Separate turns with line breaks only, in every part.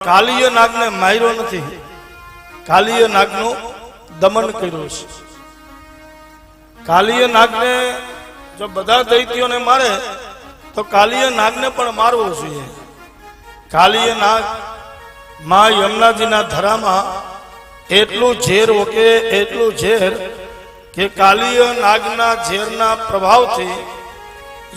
કાલીય નાગને માર્યો નથી, કાલીય નાગનું દમન કર્યું છે. કાલીય નાગને જો બધા દૈત્યોને મારે તો કાલીય નાગને પણ મારવો જોઈએ. કાલીય નાગ માં યમુનાજીના ધરામાં એટલું ઝેર ઓકે, એટલું ઝેર કે કાલીય નાગના ઝેરના પ્રભાવથી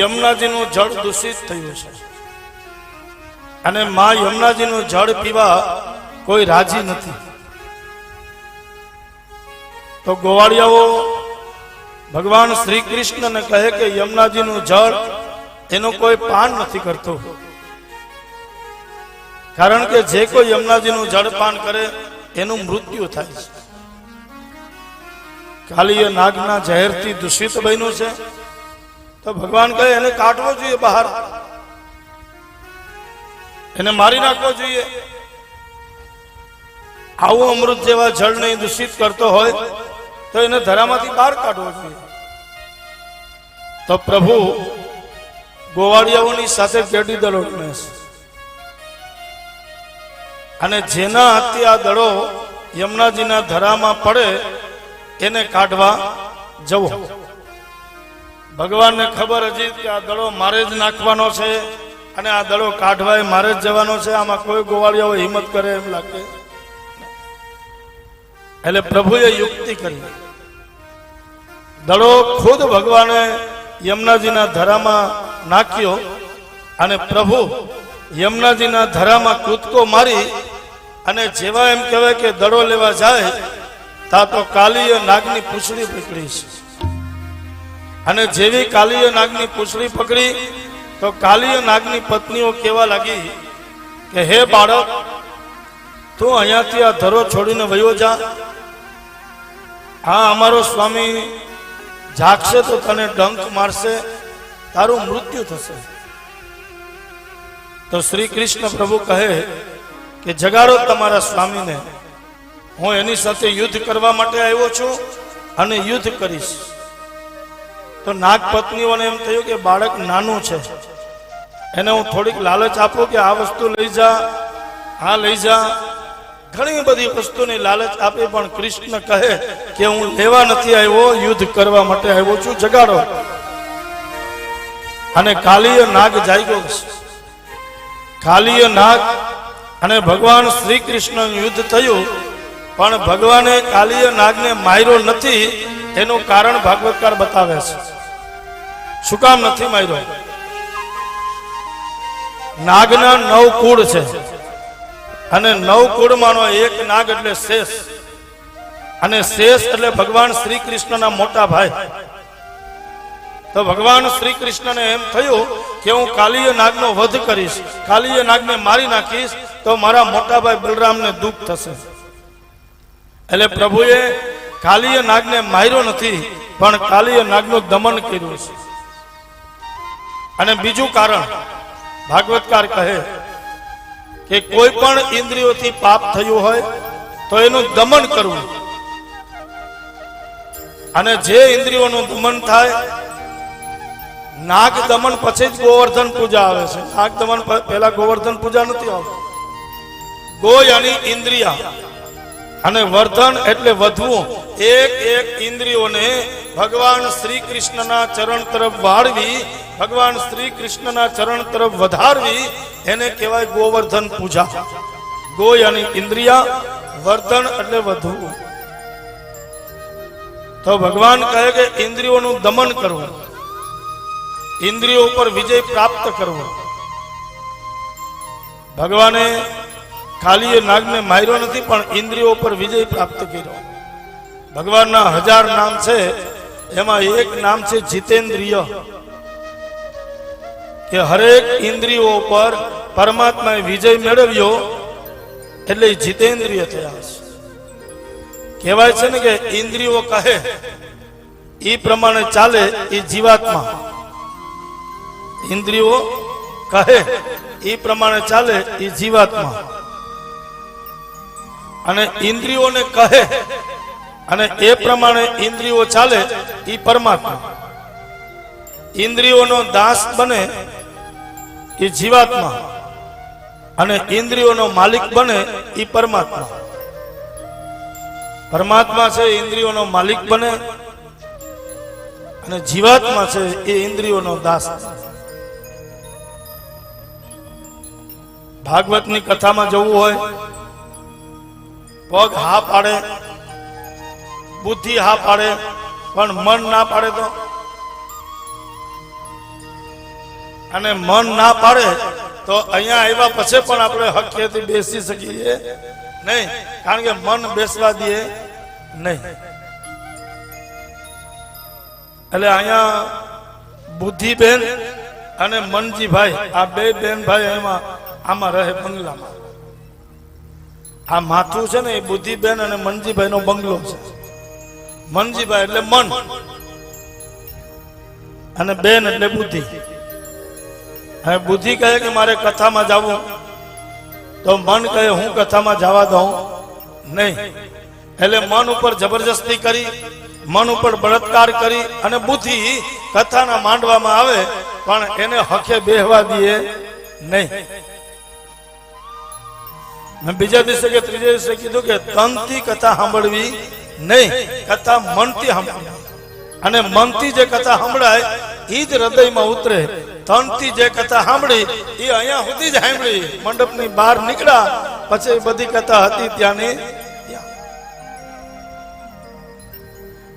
યમુનાજીનું જળ દૂષિત થયું છે અને માં યમુનાજીનું જળ પીવા કોઈ રાજી નથી. તો ગોવાળિયાઓ ભગવાન શ્રી કૃષ્ણને કહે કે યમુનાજીનું જળ એનું કોઈ પાન નથી કરતું, કારણ કે જે કોઈ યમુનાજીનું જળ પાન કરે એનું મૃત્યુ થાય છે. કાલીય નાગના ઝેરથી દૂષિત બન્યું છે તો ભગવાન કહે એને કાઢવો જોઈએ બહાર, એને મારી નાખવો જોઈએ. આવું અમૃત જેવા જળને દૂષિત કરતો હોય તો એને ધરામાંથી બહાર કાઢવો જોઈએ. તો પ્રભુ ગોવાળિયાઓની સાથે કેડી દળો ગણે છે અને જેના હાથથી આ દળો યમુનાજીના ધરામાં પડે એને કાઢવા જવો. ભગવાનને ખબર હતી કે આ દળો મારે જ નાખવાનો છે અને આ દડો કાઢવા મારે જ જવાનો છે. આમાં કોઈ ગોવાળિયાઓ હિંમત કરે એમ લાગે. એટલે પ્રભુએ યુક્તિ કરી, દડો ખુદ ભગવાને યમુનાજીના ધરામાં નાખ્યો અને પ્રભુ યમુનાજીના ધરામાં કૂદકો મારી અને જેવા એમ કહેવાય કે દડો લેવા જાય તા તો કાલીય નાગની પૂંછડી પકડી છે. અને જેવી કાલીય નાગની પૂંછડી પકડી તો કાલીય નાગની પત્નીઓ કહેવા લાગી કે હે બાળક, તું અહીંયાથી આ ધરો છોડીને વયો જા. હા, અમારો સ્વામી જાગશે તો તને ડંક મારશે, તારું મૃત્યુ થશે. તો શ્રી કૃષ્ણ પ્રભુ કહે કે જગાડો તમારા સ્વામીને, હું એની સાથે યુદ્ધ કરવા માટે આવ્યો છું અને યુદ્ધ કરીશ. તો નાગ પત્નીઓને એમ થયું કે બાળક નાનું છે, એને હું થોડીક લાલચ આપું કે આ વસ્તુ લઈ જા, આ લઈ જા. ઘણી બધી વસ્તુની લાલચ આપી, પણ કૃષ્ણ કહે કે હું લેવા નથી આવ્યો, યુદ્ધ કરવા માટે આવ્યો છું, જગાડો. અને કાલીય નાગ જાગ્યો છે. કાલીય નાગ અને ભગવાન શ્રી કૃષ્ણ યુદ્ધ થયું, પણ ભગવાને કાલીય નાગને માર્યો નથી. એનું કારણ ભાગવતકાર બતાવે છે. શું કામ નથી માર્યો? નાગના 9 કુળ છે અને 9 કુળમાંનો એક નાગ એટલે શેષ, અને શેષ એટલે ભગવાન શ્રી કૃષ્ણના મોટા ભાઈ. તો ભગવાન શ્રી કૃષ્ણને એમ થયું કે હું કાલીય નાગનો વધ કરીશ, કાલીય નાગને મારી નાખીશ તો મારા મોટા ભાઈ બલરામને દુઃખ થશે. એટલે પ્રભુએ કાલીય નાગને માર્યો નથી, પણ કાલીય નાગનું દમન કર્યું છે. અને બીજું કારણ ભાગવતકાર કહે કે કોઈ પણ ઇન્દ્રિયોથી પાપ થયું હોય તો એનું દમન કરવું. અને જે ઇન્દ્રિયોનું દમન થાય, નાગ દમન પછી જ ગોવર્ધન પૂજા આવે છે. નાગ દમન પહેલા ગોવર્ધન પૂજા નથી આવતી. ગો યાની ઇન્દ્રિયા અને વર્ધન એટલે વધવું. એક એક ઇન્દ્રિયોને ભગવાન શ્રી કૃષ્ણના ચરણ તરફ વાળવી, ભગવાન શ્રી કૃષ્ણના ચરણ તરફ વધારવી, એને કહેવાય ગોવર્ધન પૂજા. ગો યાની ઇન્દ્રિયા, વર્ધન એટલે વધવું. તો ભગવાન કહે કે ઇન્દ્રિયોનું દમન કરવું, ઇન્દ્રિયો ઉપર વિજય પ્રાપ્ત કરવો. ભગવાને કાલીય નાગને માર્યો નથી, પણ ઇન્દ્રિયો ઉપર વિજય પ્રાપ્ત કર્યો. ભગવાનના 1000 નામ છે, એમાં એક નામ છે જીતેન્દ્રિય, કે હરેક ઇન્દ્રિયો પર પરમાત્માએ વિજય મેળવ્યો એટલે જીતેન્દ્રિય થયા છે. કહેવાય છે ને કે ઇન્દ્રિયો કહે એ પ્રમાણે ચાલે એ જીવાત્મા, ઇન્દ્રિયો કહે એ પ્રમાણે ચાલે એ જીવાત્મા. અને ઇન્દ્રિયોને કહે અને એ પ્રમાણે ઇન્દ્રિયો ચાલે એ પરમાત્મા. ઇન્દ્રિયોનો દાસ બને એ જીવાત્મા અને ઇન્દ્રિયોનો માલિક બને એ પરમાત્મા. પરમાત્મા છે ઇન્દ્રિયોનો માલિક બને અને જીવાત્મા છે એ ઇન્દ્રિયોનો દાસ. ભાગવતની કથામાં જવું હોય, પગ હા પાડે, બુદ્ધિ હા પાડે, પણ મન ના પાડે તો, અને મન ના પાડે તો અહીંયા આવ્યા પછી પણ આપણે હકીકતથી બેસી શકીએ નહીં, કારણ કે મન બેસવા દે નહીં. એટલે અહીંયા બુદ્ધિબેન અને મનજીભાઈ, આ બે બેન ભાઈ એમાં આમાં રહે બંગલામાં. આ માથું છે ને એ બુદ્ધિબેન અને મનજીભાઈ નો બંગલો છે. મનજીભાઈ એટલે મન અને બેન એટલે બુદ્ધિ. હવે બુદ્ધિ કહે કે મારે કથામાં જવું, તો મન કહે હું કથામાં જવા દઉં નહીં. એટલે મન ઉપર જબરજસ્તી કરી, મન ઉપર બળાત્કાર કરી અને બુદ્ધિ કથાના માંડવામાં આવે પણ એને હકે બેહવા દે નહીં. બીજા દિવસે કે ત્રીજા દિવસે કીધું કે તનથી કથા સાંભળવી નહીં, કથા મનથી સાંભળવી. અને મનથી જે કથા સંભળાય એ જ હૃદયમાં ઉતરે. તનથી જે કથા સાંભળી એ અહીંયા સુધી જ સાંભળી, મંડપની બહાર નીકળ્યા પછી બધી કથા હતી ત્યાંની.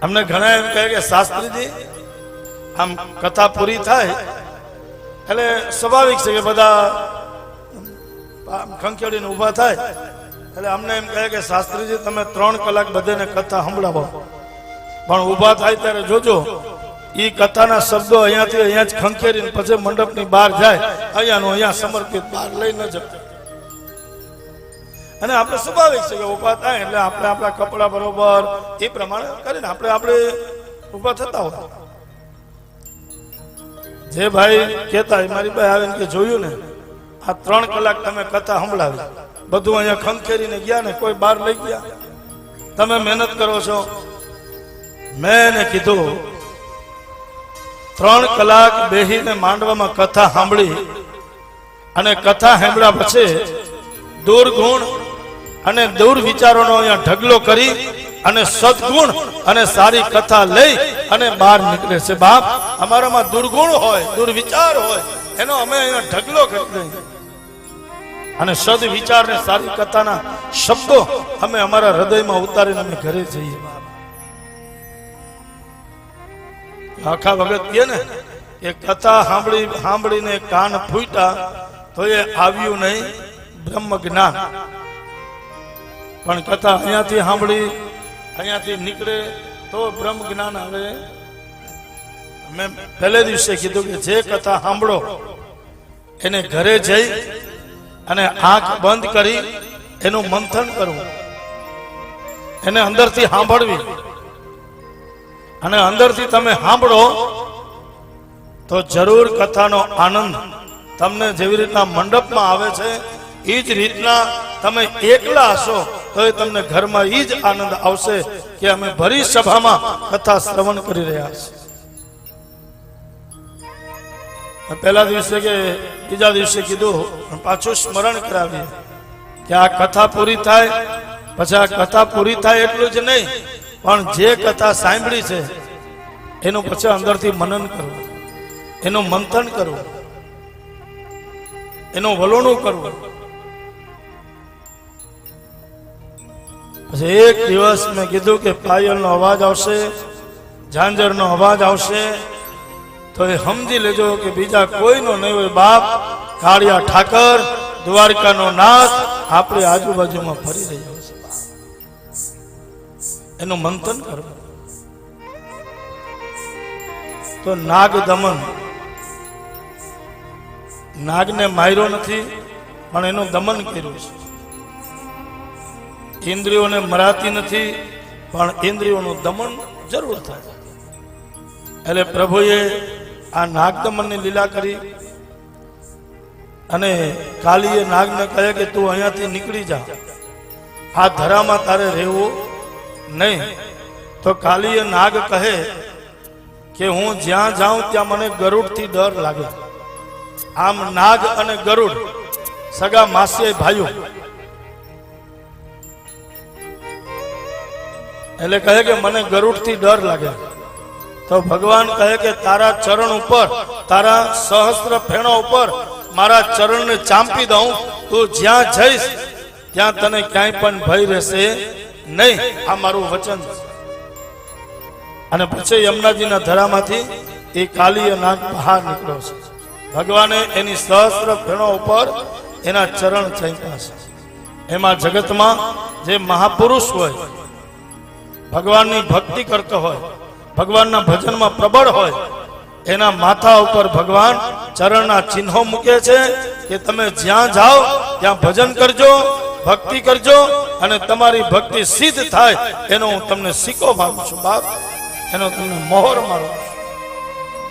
અમને ઘણા એમ કહે કે શાસ્ત્રીજી આમ કથા પૂરી થાય એટલે સ્વાભાવિક છે કે બધા ખંખેડીને ઊભા થાય. એટલે અમને એમ કહે કે શાસ્ત્રીજી તમે 3 કલાક બધાને કથા સંભળાવો, પણ ઊભા થાય ત્યારે જોજો એ કથાના શબ્દો અહીંયાથી અહીંયા જ ખંખેરીને પછી મંડપની બહાર જાય, અહીંયાનું અહીંયા સમર્પિત બહાર લઈ ન જતા. અને આપણે સ્વાભાવિક છે કે ઊભા થાય એટલે આપણે આપણા કપડા બરોબર એ પ્રમાણે કરીને આપણે ઊભા થતા હોય. જે ભાઈ કહેતા મારી ભાઈ આવીને કે જોયું ને આ 3 કલાક તમે કથા સંભળાવી, બધું અહીંયા ખંખેરીને ગયા ને કોઈ બહાર લઈ ગયા, તમે મહેનત કરો છો. મેં એને કીધું 3 કલાક બેહીને માંડવામાં કથા સાંભળી અને કથા સાંભળ્યા પછી દુર્ગુણ અને દુર્વિચારોનો અહીંયા ઢગલો કરી અને સદગુણ અને સારી કથા લઈ અને બહાર નીકળે છે. બાપ, અમારામાં દુર્ગુણ હોય, દુર્વિચાર હોય, એનો અમે અહીંયા ઢગલો કરી દઈએ અને સદ વિચાર ને સારી કથાના શબ્દો અમે અમારા હૃદયમાં ઉતારીને અમે ઘરે જઈએ. આખા વખત કહે ને કે કથા સાંભળીને કાન ફૂટ્યા તો એ આવ્યું નહીં બ્રહ્મ જ્ઞાન. પણ કથા અહીંયાથી સાંભળી અહીંયાથી નીકળે તો બ્રહ્મ જ્ઞાન આવે. મેં પહેલે દિવસે કીધું કે જે કથા સાંભળો એને ઘરે જઈ અને આંખ બંધ કરી એનું મંથન કરવું, એને અંદરથી સાંભળવી. અને અંદરથી તમે સાંભળો તો જરૂર કથાનો આનંદ તમને જેવી રીતના મંડપમાં આવે છે એ જ રીતના તમે એકલા હશો તો એ તમને ઘરમાં એ જ આનંદ આવશે કે અમે ભરી સભામાં કથા શ્રવણ કરી રહ્યા છીએ. પહેલા દિવસે કે બીજા દિવસે કીધું, પાછું સ્મરણ કરાવીએ કે આ કથા પૂરી થાય પછી આ કથા પૂરી થાય એટલું જ નહીં, પણ જે કથા સાંભળી છે એનું પછી અંદરથી મનન કરવું, એનું મંથન કરવું, એનું વલોણું કરવું. પછી એક દિવસ મેં કીધું કે પાયલનો અવાજ આવશે, ઝાંઝરનો અવાજ આવશે તો એ સમજી લેજો કે બીજા કોઈનો નહીં હોય. બાપ, કાળિયા ઠાકર, દ્વારકાનો નાથ આપણી આજુબાજુમાં ફરી રહ્યો છે. એનું મંથન કરવું. તો નાગ દમન, નાગને માર્યો નથી પણ એનું દમન કર્યું છે. ઇન્દ્રિયોને મરાતી નથી પણ ઇન્દ્રિયોનું દમન જરૂર થાય. એટલે પ્રભુએ આ નાગ દમનની લીલા કરી અને કાલીએ નાગને કહે કે તું અહીંયાથી નીકળી જા, આ ધરામાં તારે રહેવું નહીં. તો કાલીએ નાગ કહે કે હું જ્યાં જાઉં ત્યાં મને ગરુડથી ડર લાગે. આમ નાગ અને ગરુડ સગા માસી ભાઈઓ, એટલે કહે કે મને ગરુડથી ડર લાગે. તો ભગવાન કહે કે તારા ચરણ ઉપર, તારા સહસ્ત્ર ફેણો ઉપર મારા ચરણને ચાંપી દઉં, તું જ્યાં જઈશ ત્યાં તને ક્યાંય પણ ભય રહેશે નહીં. આ મારું વચન. અને પછી યમુનાજીના ધરામાંથી એ કાલીય નાગ બહાર નીકળ્યો છે. ભગવાને એની સહસ્ત્ર ફેણો ઉપર એના ચરણ ચાંપ્યા છે. એમાં જગતમાં જે મહાપુરુષ હોય, ભગવાનની ભક્તિ કરતો હોય, ભગવાનના ભજનમાં પ્રબળ હોય, એના માથા ઉપર ભગવાન ચરણના ચિહ્નો મૂકે છે કે તમે જ્યાં જાઓ ત્યાં ભજન કરજો, ભક્તિ કરજો, અને તમારી ભક્તિ સિદ્ધ થાય એનો હું તમને સિક્કો મારું છું બાપ, એનો તમને મોહર મારું.